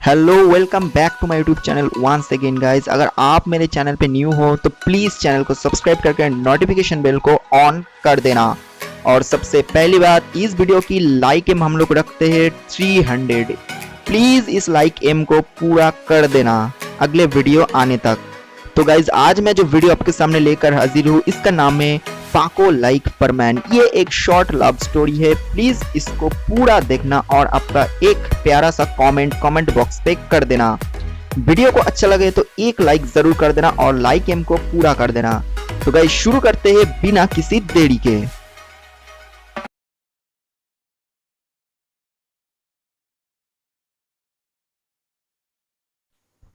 Hello welcome back to my YouTube channel once again guys. अगर आप मेरे channel पे न्यू हो तो प्लीज़ चैनल को सब्सक्राइब करके नोटिफिकेशन बेल को ऑन कर देना। और सबसे पहली बात, इस वीडियो की लाइक एम हम लोग रखते हैं 300। प्लीज़ इस लाइक एम को पूरा कर देना अगले वीडियो आने तक। तो गाइज आज मैं जो वीडियो आपके सामने लेकर हाजिर हूँ इसका नाम है पाको लाइक परमैन। ये एक शॉर्ट लव स्टोरी है। प्लीज इसको पूरा देखना और आपका एक प्यारा सा कमेंट बॉक्स पे कर देना। वीडियो को अच्छा लगे तो एक लाइक जरूर कर देना और लाइक एम को पूरा कर देना। तो गाइस शुरू करते हैं बिना किसी देरी के।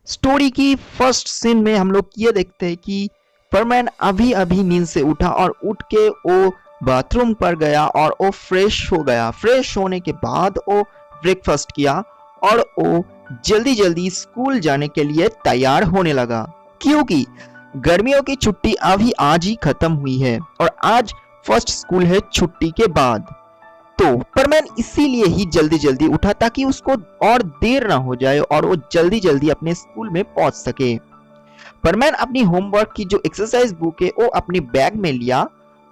स्टोरी की फर्स्ट सीन में हम लोग ये देखते हैं कि परमैन अभी अभी नींद से उठा और उठ के वो बाथरूम पर गया और वो फ्रेश हो गया। फ्रेश होने के बाद वो ब्रेकफास्ट किया और वो जल्दी जल्दी स्कूल जाने के लिए तैयार होने लगा, क्योंकि गर्मियों की छुट्टी अभी आज ही खत्म हुई है और आज फर्स्ट स्कूल है छुट्टी के बाद। तो परमैन इसीलिए ही जल्दी जल्दी उठा ताकि उसको और देर ना हो जाए और वो जल्दी जल्दी अपने स्कूल में पहुंच सके। परमैन अपनी होमवर्क की जो एक्सरसाइज बुक है वो अपने बैग में लिया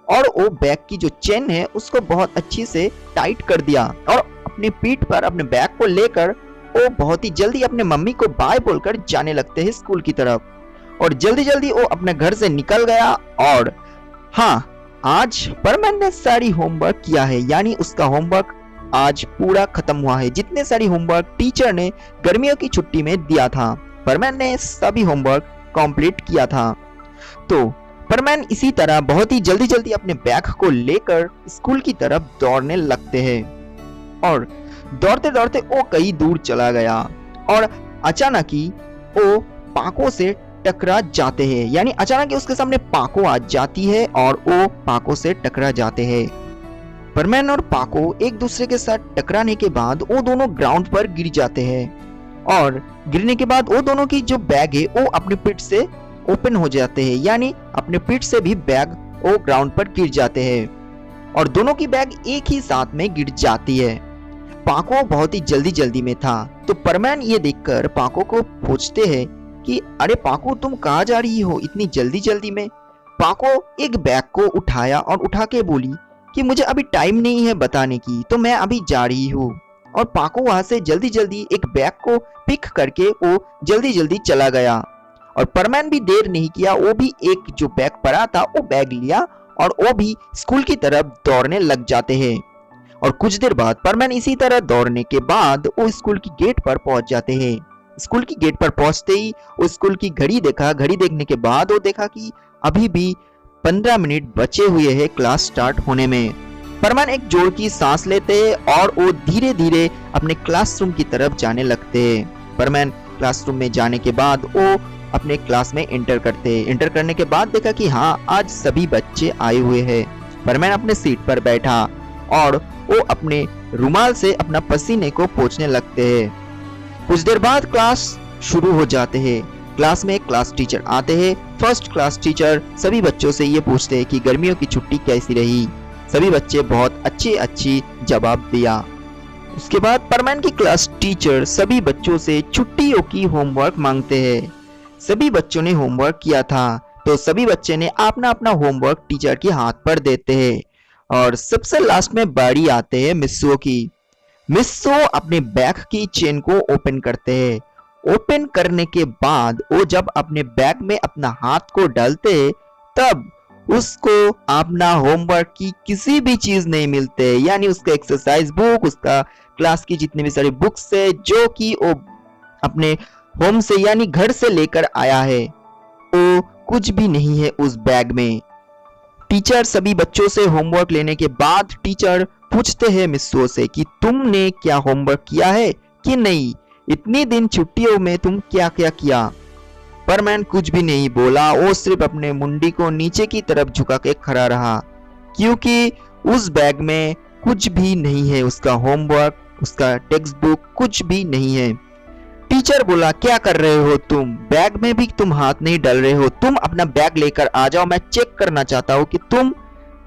और वो बैग की जो चेन है उसको बहुत अच्छी से टाइट कर दिया और अपनी पीठ पर अपने बैग को लेकर वो बहुत ही जल्दी अपने मम्मी को बाय बोलकर जाने लगते हैं स्कूल की तरफ। और जल्दी जल्दी वो अपने घर से निकल गया। और हाँ, आज परमैन ने सारी होमवर्क किया है, यानी उसका होमवर्क आज पूरा खत्म हुआ है। जितने सारी होमवर्क टीचर ने गर्मियों की छुट्टी में दिया था परमैन ने सभी होमवर्क कंप्लीट किया था। तो परमैन इसी तरह बहुत ही जल्दी जल्दी अपने बैग को लेकर स्कूल की तरफ दौड़ने लगते हैं और दौड़ते दौड़ते वो कई दूर चला गया और अचानक ही वो पाको से टकरा जाते हैं। यानी अचानक ही उसके सामने पाको आ जाती है और वो पाको से टकरा जाते हैं। परमैन और पाको एक दूसरे के साथ टकराने के बाद वो दोनों ग्राउंड पर गिर जाते हैं और गिरने के बाद वो दोनों की जो बैग है वो अपनी पीठ से ओपन हो जाते हैं, यानी अपने पीठ से भी बैग वो ग्राउंड पर गिर जाते हैं और दोनों की बैग एक ही साथ में गिर जाती है। पाको बहुत ही जल्दी जल्दी में था, तो परमैन ये देखकर पाको को पूछते हैं कि अरे पाको, तुम कहाँ जा रही हो इतनी जल्दी जल्दी में। पाको एक बैग को उठाया और उठा के बोली कि मुझे अभी टाइम नहीं है बताने की, तो मैं अभी जा रही हूँ। और पाको वहां से जल्दी जल्दी एक बैग को पिक करके वो जल्दी जल्दी चला गया और परमैन भी देर नहीं किया, वो भी एक जो बैग पड़ा था वो बैग लिया और वो भी स्कूल की तरफ दौड़ने लग जाते हैं। और कुछ देर बाद परमैन इसी तरह दौड़ने के बाद वो स्कूल की गेट पर पहुंच जाते हैं। स्कूल की गेट पर पहुंचते ही वो स्कूल की घड़ी देखा। घड़ी देखने के बाद वो देखा कि अभी भी 15 मिनट बचे हुए हैं क्लास स्टार्ट होने में। परमैन एक जोर की सांस लेते हैं और वो धीरे धीरे अपने क्लासरूम की तरफ जाने लगते हैं। परमैन क्लासरूम में जाने के बाद वो अपने क्लास में एंटर करते हैं। एंटर करने के बाद देखा कि हाँ, आज सभी बच्चे आए हुए हैं। परमैन अपने सीट पर बैठा और वो अपने रुमाल से अपना पसीने को पोंछने लगते हैं। कुछ देर बाद क्लास शुरू हो जाते हैं। क्लास में क्लास टीचर आते हैं। फर्स्ट क्लास टीचर सभी बच्चों से ये पूछते हैं कि गर्मियों की छुट्टी कैसी रही। सभी बच्चे बहुत अच्छी जवाब दिया। उसके बाद परमैन की क्लास टीचर सभी बच्चों से छुट्टियों की होमवर्क मांगते हैं। सभी बच्चों ने होमवर्क किया था तो सभी बच्चे ने अपना अपना होमवर्क टीचर के हाथ पर देते हैं और सबसे लास्ट में बारी आते हैं मिस्सो की। मिस्सो अपने बैग की चेन को ओपन करते हैं। ओपन करने के बाद वो जब अपने बैग में अपना हाथ को डालते हैं तब उसको अपना होमवर्क की किसी भी चीज नहीं मिलते, यानी उसका एक्सरसाइज बुक, उसका क्लास की जितने भी सारी बुक्स है जो कि वो अपने होम से यानी घर से लेकर आया है, वो कुछ भी नहीं है उस बैग में। टीचर सभी बच्चों से होमवर्क लेने के बाद टीचर पूछते हैं मिस्सो से कि तुमने क्या होमवर्क किया है कि नहीं, इतनी दिन छुट्टियों में तुम क्या क्या किया। परमैन कुछ भी नहीं बोला, वो सिर्फ अपने मुंडी को नीचे की तरफ झुका के खड़ा रहा, क्योंकि उस बैग में कुछ भी नहीं है, उसका होमवर्क, उसका टेक्स्ट बुक कुछ भी नहीं है। टीचर बोला, क्या कर रहे हो तुम, बैग में भी तुम हाथ नहीं डाल रहे हो, तुम अपना बैग लेकर आ जाओ, मैं चेक करना चाहता हूँ कि तुम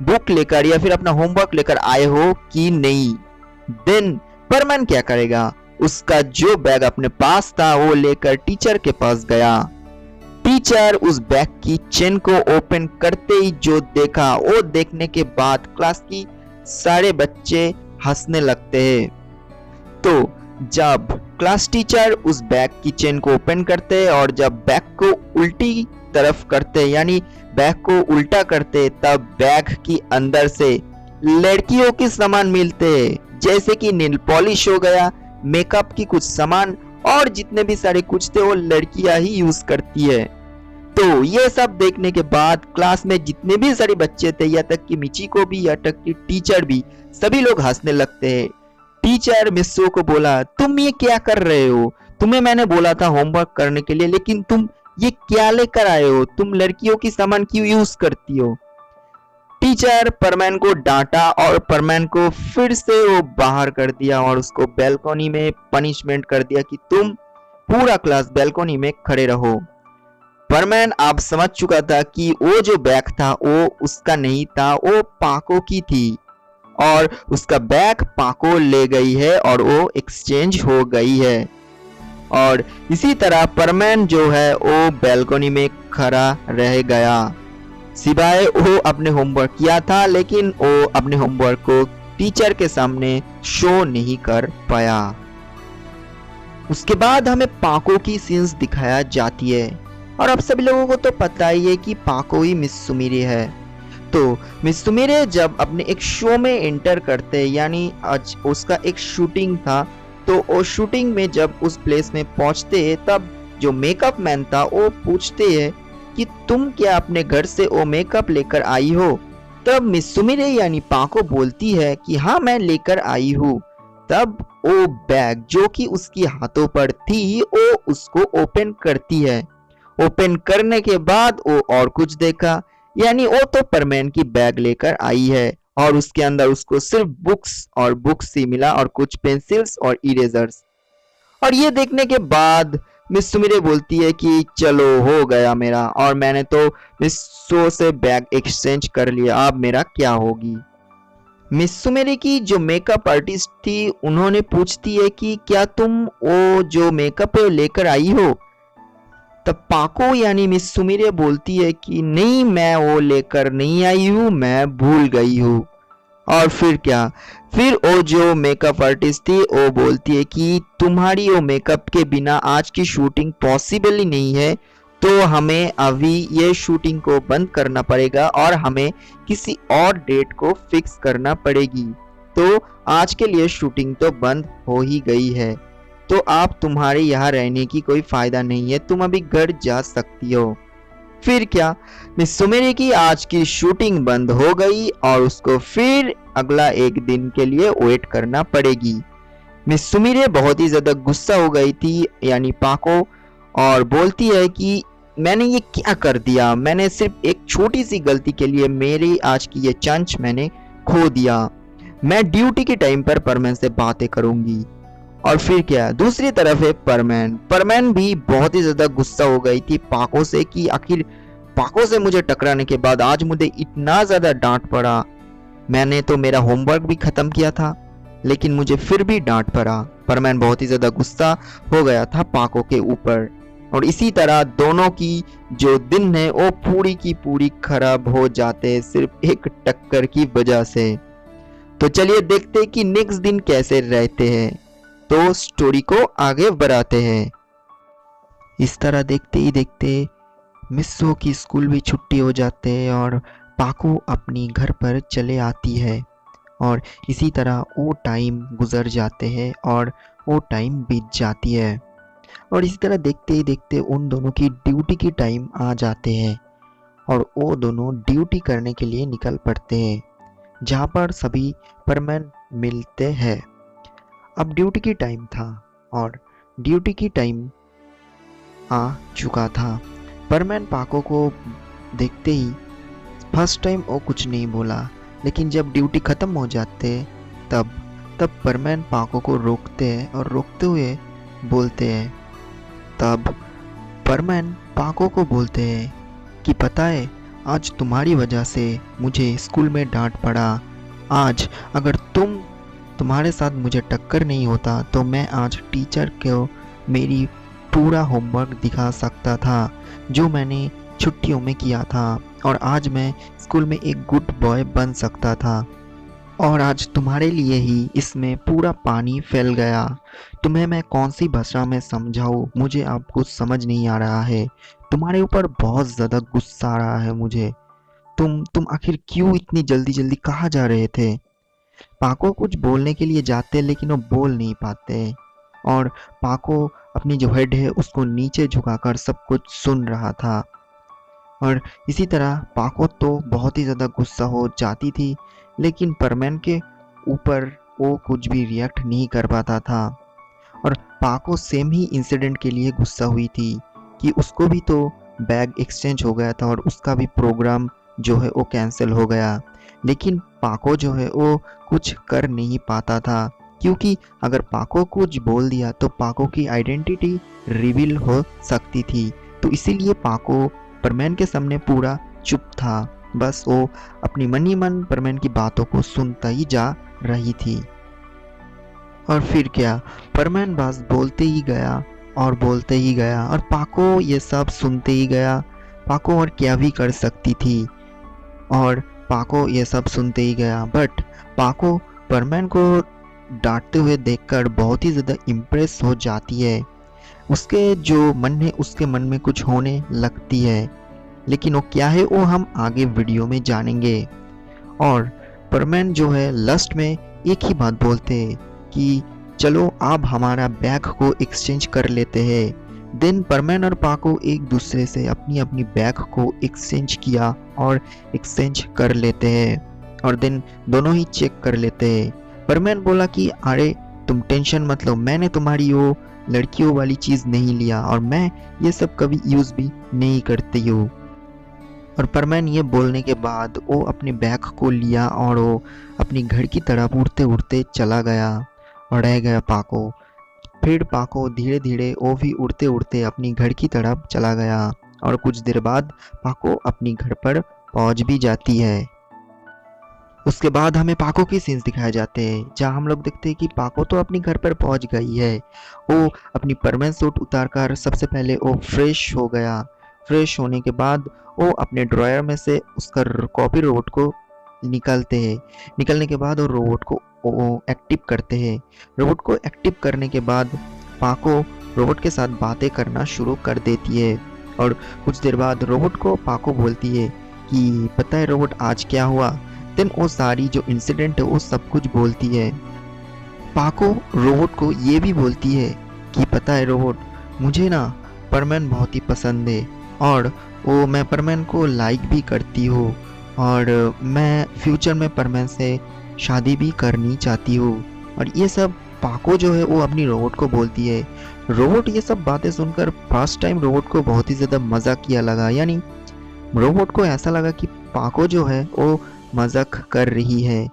बुक लेकर या फिर अपना होमवर्क लेकर आए हो कि नहीं। देन परमैन क्या करेगा, उसका जो बैग अपने पास था वो लेकर टीचर के पास गया। टीचर उस बैग की चेन को ओपन करते ही जो देखा, वो देखने के बाद क्लास की सारे बच्चे हंसने लगते हैं। तो जब क्लास टीचर उस बैग की चेन को ओपन करते और जब बैग को उल्टी तरफ करते यानी बैग को उल्टा करते, तब बैग की अंदर से लड़कियों के सामान मिलते हैं, जैसे कि नेल पॉलिश हो गया, मेकअप की कुछ सामान और जितने भी सारे कुछ थे वो लड़कियां ही यूज करती है। तो ये सब देखने के बाद क्लास में जितने भी सारे बच्चे थे, या तक कि मिची को भी, या तक कि टीचर भी, सभी लोग हंसने लगते हैं। टीचर मिस्सो को बोला, तुम ये क्या कर रहे हो? तुम्हें मैंने बोला था होमवर्क करने के लिए, लेकिन तुम ये क्या लेकर आए हो? तुम लड़कियों की सामान क्यों यूज करती हो? टीचर परमैन को डांटा और परमैन को फिर से वो बाहर कर दिया और उसको बैल्कनी में पनिशमेंट कर दिया कि तुम पूरा क्लास बैल्कनी में खड़े रहो। परमैन अब समझ चुका था कि वो जो बैग था वो उसका नहीं था, वो पाको की थी और उसका बैग पाको ले गई है और वो एक्सचेंज हो गई है। और इसी तरह परमैन जो है वो बैल्कनी में खड़ा रह गया, सिवाय वो अपने होमवर्क किया था, लेकिन वो अपने होमवर्क को टीचर के सामने शो नहीं कर पाया। उसके बाद हमें पाको की सीन्स दिखाया जाती है और अब सभी लोगों को तो पता ही है कि पाको ही मिस सुमिरे है। तो मिस सुमिरे जब अपने एक शो में एंटर करते, यानी आज उसका एक शूटिंग था, तो वो शूटिंग में जब उस प्लेस में पहुंचते हैं, तब जो मेकअप मैन था वो पूछते हैं कि तुम क्या अपने घर से वो मेकअप लेकर आई हो? तब मिस सुमिरे यानी पाको बोलती है कि हाँ मैं लेकर आई हूँ। तब वो बैग जो कि उसकी हाथों पर थी वो उसको ओपन करती है। ओपन करने के बाद वो और कुछ देखा, यानी वो तो परमैन की बैग लेकर आई है और उसके अंदर उसको सिर्फ बुक्स ही मिला और कुछ पेंसिल्स और इरेजर्स। और ये देखने के बाद मिस सुमिरे बोलती है कि चलो हो गया मेरा, और मैंने तो मिस सो से बैग एक्सचेंज कर लिया, अब मेरा क्या होगी। मिस सुमिरे की जो मेकअप आर्टिस्ट थी उन्होंने पूछती है कि क्या तुम वो जो मेकअप है लेकर आई हो? तब पाको यानी मिस सुमिरे बोलती है कि नहीं मैं वो लेकर नहीं आई हूँ, मैं भूल गई हूँ। और फिर क्या, फिर वो जो मेकअप आर्टिस्ट थी वो बोलती है कि तुम्हारी वो मेकअप के बिना आज की शूटिंग पॉसिबल ही नहीं है, तो हमें अभी ये शूटिंग को बंद करना पड़ेगा और हमें किसी और डेट को फिक्स करना पड़ेगी। तो आज के लिए शूटिंग तो बंद हो ही गई है, तो आप तुम्हारे यहाँ रहने की कोई फायदा नहीं है, तुम अभी घर जा सकती हो। फिर क्या, मिस सुमिरे की आज की शूटिंग बंद हो गई और उसको फिर अगला एक दिन के लिए वेट करना पड़ेगी। मिस सुमिरे बहुत ही ज्यादा गुस्सा हो गई थी यानी पाको, और बोलती है कि मैंने ये क्या कर दिया, मैंने सिर्फ एक छोटी सी गलती के लिए मेरी आज की ये चांस मैंने खो दिया। मैं ड्यूटी के टाइम पर परमैन से बातें करूंगी। और फिर क्या, दूसरी तरफ है परमैन भी बहुत ही ज्यादा गुस्सा हो गई थी पाको से कि आखिर पाको से मुझे टकराने के बाद आज मुझे इतना ज्यादा डांट पड़ा। मैंने तो मेरा होमवर्क भी खत्म किया था लेकिन मुझे फिर भी डांट पड़ा। परमैन बहुत ही ज्यादा गुस्सा हो गया था पाको के ऊपर, और इसी तरह दोनों की जो दिन है वो पूरी की पूरी खराब हो जाते हैं सिर्फ एक टक्कर की वजह से। तो चलिए देखते हैं कि नेक्स्ट दिन कैसे रहते हैं, तो स्टोरी को आगे बढ़ाते हैं। इस तरह देखते ही देखते मिस्सो की स्कूल भी छुट्टी हो जाते हैं और पाको अपनी घर पर चले आती है, और इसी तरह वो टाइम गुजर जाते हैं और वो टाइम बीत जाती है। और इसी तरह देखते ही देखते उन दोनों की ड्यूटी की टाइम आ जाते हैं और वो दोनों ड्यूटी करने के लिए निकल पड़ते हैं, जहाँ पर सभी परमैन मिलते हैं। अब ड्यूटी की टाइम था और ड्यूटी की टाइम आ चुका था। परमैन पाको को देखते ही फर्स्ट टाइम वो कुछ नहीं बोला, लेकिन जब ड्यूटी ख़त्म हो जाते तब परमैन पाको को रोकते हैं और रोकते हुए बोलते हैं। तब परमैन पाको को बोलते हैं कि पता है आज तुम्हारी वजह से मुझे स्कूल में डांट पड़ा। आज अगर तुम तुम्हारे साथ मुझे टक्कर नहीं होता तो मैं आज टीचर को मेरी पूरा होमवर्क दिखा सकता था जो मैंने छुट्टियों में किया था, और आज मैं स्कूल में एक गुड बॉय बन सकता था। और आज तुम्हारे लिए ही इसमें पूरा पानी फैल गया। तुम्हें मैं कौन सी भाषा में समझाऊं, मुझे अब कुछ समझ नहीं आ रहा है। तुम्हारे ऊपर बहुत ज़्यादा गुस्सा आ रहा है मुझे। तुम आखिर क्यों इतनी जल्दी जल्दी कहाँ जा रहे थे? पाको कुछ बोलने के लिए जाते लेकिन वो बोल नहीं पाते, और पाको अपनी जो हेड है उसको नीचे झुकाकर सब कुछ सुन रहा था। और इसी तरह पाको तो बहुत ही ज़्यादा गुस्सा हो जाती थी, लेकिन परमैन के ऊपर वो कुछ भी रिएक्ट नहीं कर पाता था। और पाको सेम ही इंसिडेंट के लिए गुस्सा हुई थी कि उसको भी तो बैग एक्सचेंज हो गया था और उसका भी प्रोग्राम जो है वो कैंसिल हो गया। लेकिन पाको जो है वो कुछ कर नहीं पाता था, क्योंकि अगर पाको कुछ बोल दिया तो पाको की आइडेंटिटी रिवील हो सकती थी। तो इसीलिए पाको परमैन के सामने पूरा चुप था। बस वो अपनी मन ही मन परमैन की बातों को सुनता ही जा रही थी। और फिर क्या, परमैन बस बोलते ही गया और बोलते ही गया, और पाको ये सब सुनते ही गया। पाको और क्या भी कर सकती थी, और पाको ये सब सुनते ही गया। बट पाको परमैन को डांटते हुए देखकर बहुत ही ज़्यादा इम्प्रेस हो जाती है। उसके जो मन है उसके मन में कुछ होने लगती है, लेकिन वो क्या है वो हम आगे वीडियो में जानेंगे। और परमैन जो है लास्ट में एक ही बात बोलते हैं कि चलो अब हमारा बैग को एक्सचेंज कर लेते हैं। देन परमैन और पाको एक दूसरे से अपनी अपनी बैग को एक्सचेंज किया और एक्सचेंज कर लेते हैं, और देन दोनों ही चेक कर लेते हैं। परमैन बोला कि अरे तुम टेंशन मत लो, मैंने तुम्हारी वो लड़कियों वाली चीज़ नहीं लिया और मैं ये सब कभी यूज़ भी नहीं करती हूँ। और परमैन ये बोलने के बाद वो अपने बैग को लिया और वो अपनी घर की तरफ उड़ते उड़ते चला गया, और रह गया पाको। फिर पाको धीरे धीरे वो भी उड़ते उड़ते अपनी घर की तरफ चला गया, और कुछ देर बाद पाको अपनी घर पर पहुंच भी जाती है। उसके बाद हमें पाको की सीन्स दिखाए जाते हैं, जहाँ हम लोग देखते हैं कि पाको तो अपनी घर पर पहुंच गई है। वो अपनी परमैन सूट उतारकर सबसे पहले वो फ्रेश हो गया। फ्रेश होने के बाद वो अपने ड्रॉयर में से उसका कॉपी रोबोट को निकालते हैं। निकलने के बाद वो रोबोट को एक्टिव करते हैं। रोबोट को एक्टिव करने के बाद पाको रोबोट के साथ बातें करना शुरू कर देती है, और कुछ देर बाद रोबोट को पाको बोलती है कि पता है रोबोट आज क्या हुआ। देन वो सारी जो इंसिडेंट है वो सब कुछ बोलती है। पाको रोबोट को ये भी बोलती है कि पता है रोबोट, मुझे ना परमैन बहुत ही पसंद है, और वो मैं परमैन को लाइक भी करती हूँ, और मैं फ्यूचर में परमैन से शादी भी करनी चाहती हूँ। और ये सब पाको जो है वो अपनी रोबोट को बोलती है। रोबोट ये सब बातें सुनकर फर्स्ट टाइम रोबोट को बहुत ही ज़्यादा मज़ाक किया लगा, यानी रोबोट को ऐसा लगा कि पाको जो है वो मजाक कर रही है।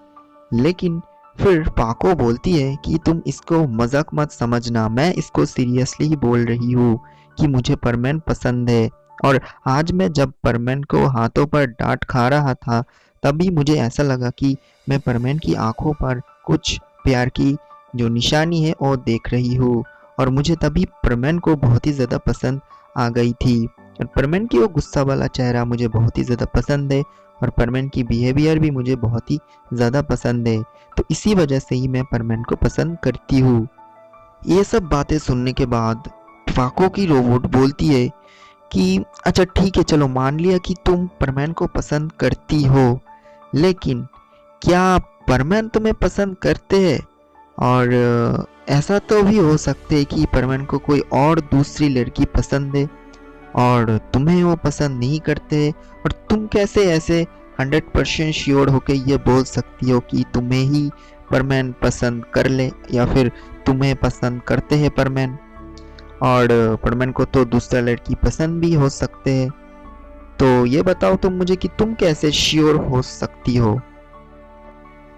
लेकिन फिर पाको बोलती है कि तुम इसको मजाक मत समझना, मैं इसको सीरियसली ही बोल रही हूँ कि मुझे परमैन पसंद है। और आज मैं जब परमैन को हाथों पर डांट खा रहा था तभी मुझे ऐसा लगा कि मैं परमैन की आंखों पर कुछ प्यार की जो निशानी है वो देख रही हूँ, और मुझे तभी परमैन को बहुत ही ज़्यादा पसंद आ गई थी। और परमैन की वो गुस्सा वाला चेहरा मुझे बहुत ही ज़्यादा पसंद है, और परमैन की बिहेवियर भी मुझे बहुत ही ज़्यादा पसंद है। तो इसी वजह से ही मैं परमैन को पसंद करती हूँ। ये सब बातें सुनने के बाद पाको की रोबोट बोलती है कि अच्छा ठीक है, चलो मान लिया कि तुम परमैन को पसंद करती हो, लेकिन क्या परमैन तुम्हें पसंद करते हैं? और ऐसा तो भी हो सकता है कि परमैन को कोई और दूसरी लड़की पसंद है और तुम्हें वो पसंद नहीं करते, और तुम कैसे ऐसे 100% श्योर होके ये बोल सकती हो कि तुम्हें ही परमैन पसंद कर ले, या फिर तुम्हें पसंद करते हैं परमैन, और परमैन को तो दूसरा लड़की पसंद भी हो सकते हैं। तो ये बताओ तुम मुझे कि तुम कैसे श्योर हो सकती हो?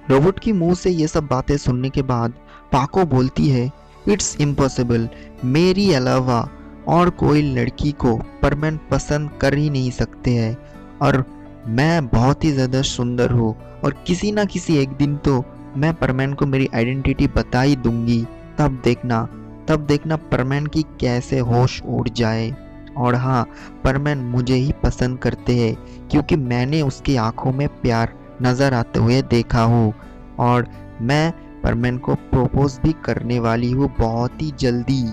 रोबोट की मुंह से ये सब बातें सुनने के बाद पाको बोलती है, इट्स इम्पॉसिबल, मेरी अलावा और कोई लड़की को परमैन पसंद कर ही नहीं सकते हैं, और मैं बहुत ही ज़्यादा सुंदर हूँ, और किसी ना किसी एक दिन तो मैं परमैन को मेरी आइडेंटिटी बता ही दूंगी, तब देखना परमैन की कैसे होश उड़ जाए। और हाँ, परमैन मुझे ही पसंद करते हैं क्योंकि मैंने उसकी आंखों में प्यार नजर आते हुए देखा हूँ और मैं परमैन को प्रपोज भी करने वाली हूँ बहुत ही जल्दी।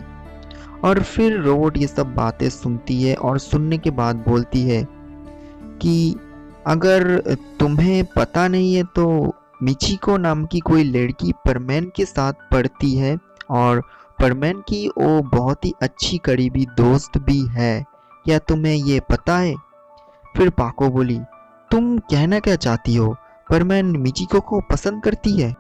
और फिर रोबोट ये सब बातें सुनती है और सुनने के बाद बोलती है कि अगर तुम्हें पता नहीं है तो मिचिको नाम की कोई लड़की परमैन के साथ पढ़ती है और परमैन की वो बहुत ही अच्छी करीबी दोस्त भी है। क्या तुम्हें ये पता है? फिर पाको बोली, तुम कहना क्या चाहती हो? परमैन मिचिको को पसंद करती है?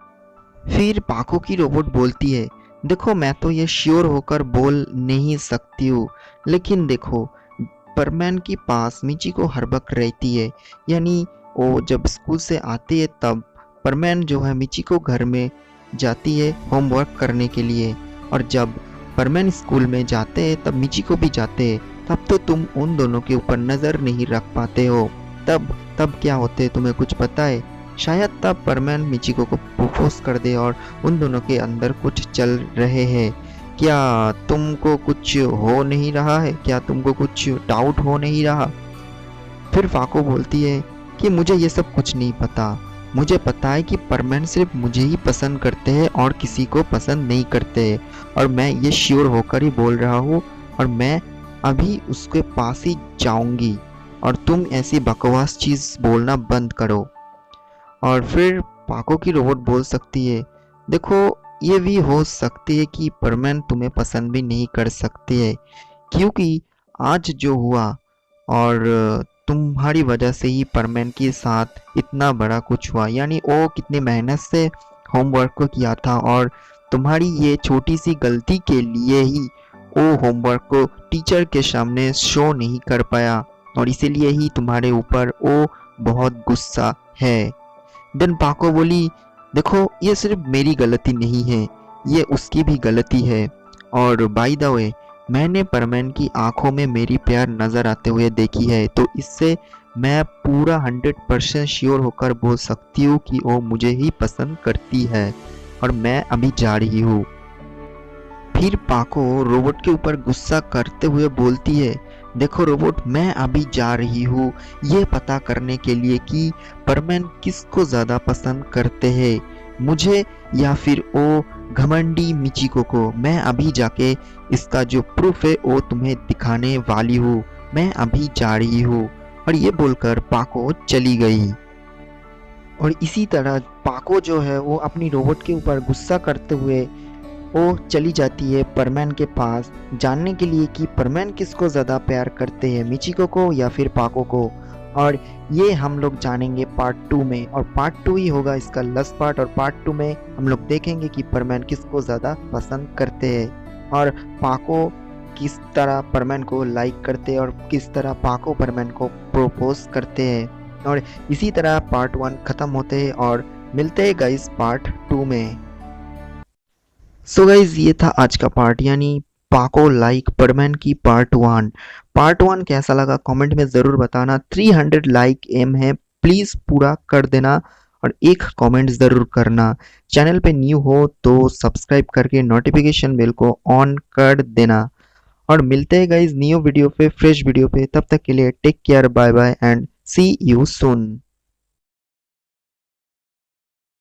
फिर पाको की रोबोट बोलती है, देखो मैं तो ये श्योर होकर बोल नहीं सकती हूँ, लेकिन देखो परमैन के पास मिचिको हर वक्त रहती है। यानी वो जब स्कूल से आती है तब परमैन जो है मिचिको घर में जाती है होमवर्क करने के लिए, और जब परमैन स्कूल में जाते हैं तब मिचिको भी जाते हैं। तब तो तुम उन दोनों के ऊपर नज़र नहीं रख पाते हो। तब क्या होते है तुम्हें कुछ पता है? शायद तब परमैन मिचिको को प्रपोज कर दे और उन दोनों के अंदर कुछ चल रहे हैं। क्या तुमको कुछ हो नहीं रहा है? क्या तुमको कुछ डाउट हो नहीं रहा? फिर फाको बोलती है कि मुझे ये सब कुछ नहीं पता, मुझे पता है कि परमैन सिर्फ मुझे ही पसंद करते हैं और किसी को पसंद नहीं करते हैं, और मैं ये श्योर होकर ही बोल रहा हूँ और मैं अभी उसके पास ही जाऊंगी और तुम ऐसी बकवास चीज़ बोलना बंद करो। और फिर पाको की रोबोट बोल सकती है, देखो ये भी हो सकती है कि परमैन तुम्हें पसंद भी नहीं कर सकती है, क्योंकि आज जो हुआ और तुम्हारी वजह से ही परमैन के साथ इतना बड़ा कुछ हुआ। यानी वो कितनी मेहनत से होमवर्क को किया था और तुम्हारी ये छोटी सी गलती के लिए ही वो होमवर्क को टीचर के सामने शो नहीं कर पाया और इसीलिए ही तुम्हारे ऊपर वो बहुत गुस्सा है। देन पाको बोली, देखो ये सिर्फ मेरी गलती नहीं है, ये उसकी भी गलती है, और बाय द वे मैंने परमैन की आंखों में मेरी प्यार नजर आते हुए देखी है, तो इससे मैं पूरा 100% श्योर होकर बोल सकती हूँ कि वो मुझे ही पसंद करती है और मैं अभी जा रही हूँ। फिर पाको रोबोट के ऊपर गुस्सा करते हुए बोलती है, देखो रोबोट, मैं अभी जा रही हूँ ये पता करने के लिए कि परमैन किसको ज़्यादा पसंद करते हैं, मुझे या फिर वो घमंडी मिचिको को। मैं अभी जाके इसका जो प्रूफ है वो तुम्हें दिखाने वाली हूँ, मैं अभी जा रही हूँ। और ये बोलकर पाको चली गई। और इसी तरह पाको जो है वो अपनी रोबोट के ऊपर गुस्सा करते हुए वो चली जाती है परमैन के पास, जानने के लिए कि परमैन किसको ज़्यादा प्यार करते हैं, मिचिको को या फिर पाको को। और ये हम लोग जानेंगे पार्ट 2 में, और पार्ट 2 ही होगा इसका लास्ट पार्ट। और पार्ट 2 में हम लोग देखेंगे कि परमैन किसको ज़्यादा पसंद करते हैं और पाको किस तरह परमैन को लाइक करते हैं और किस तरह पाको परमैन को प्रपोज करते हैं। और इसी तरह पार्ट 1 ख़त्म होते हैं और मिलते हैं गाइस पार्ट 2 में। सो गाइज ये था आज का पार्ट, यानी पाको लाइक परमैन की पार्ट 1। पार्ट 1 कैसा लगा कमेंट में ज़रूर बताना। 300 लाइक एम है, प्लीज़ पूरा कर देना और एक कमेंट ज़रूर करना। चैनल पे न्यू हो तो सब्सक्राइब करके नोटिफिकेशन बेल को ऑन कर देना। और मिलते हैं गाइज न्यू वीडियो पे, फ्रेश वीडियो पे। तब तक के लिए take care, bye bye and see you soon.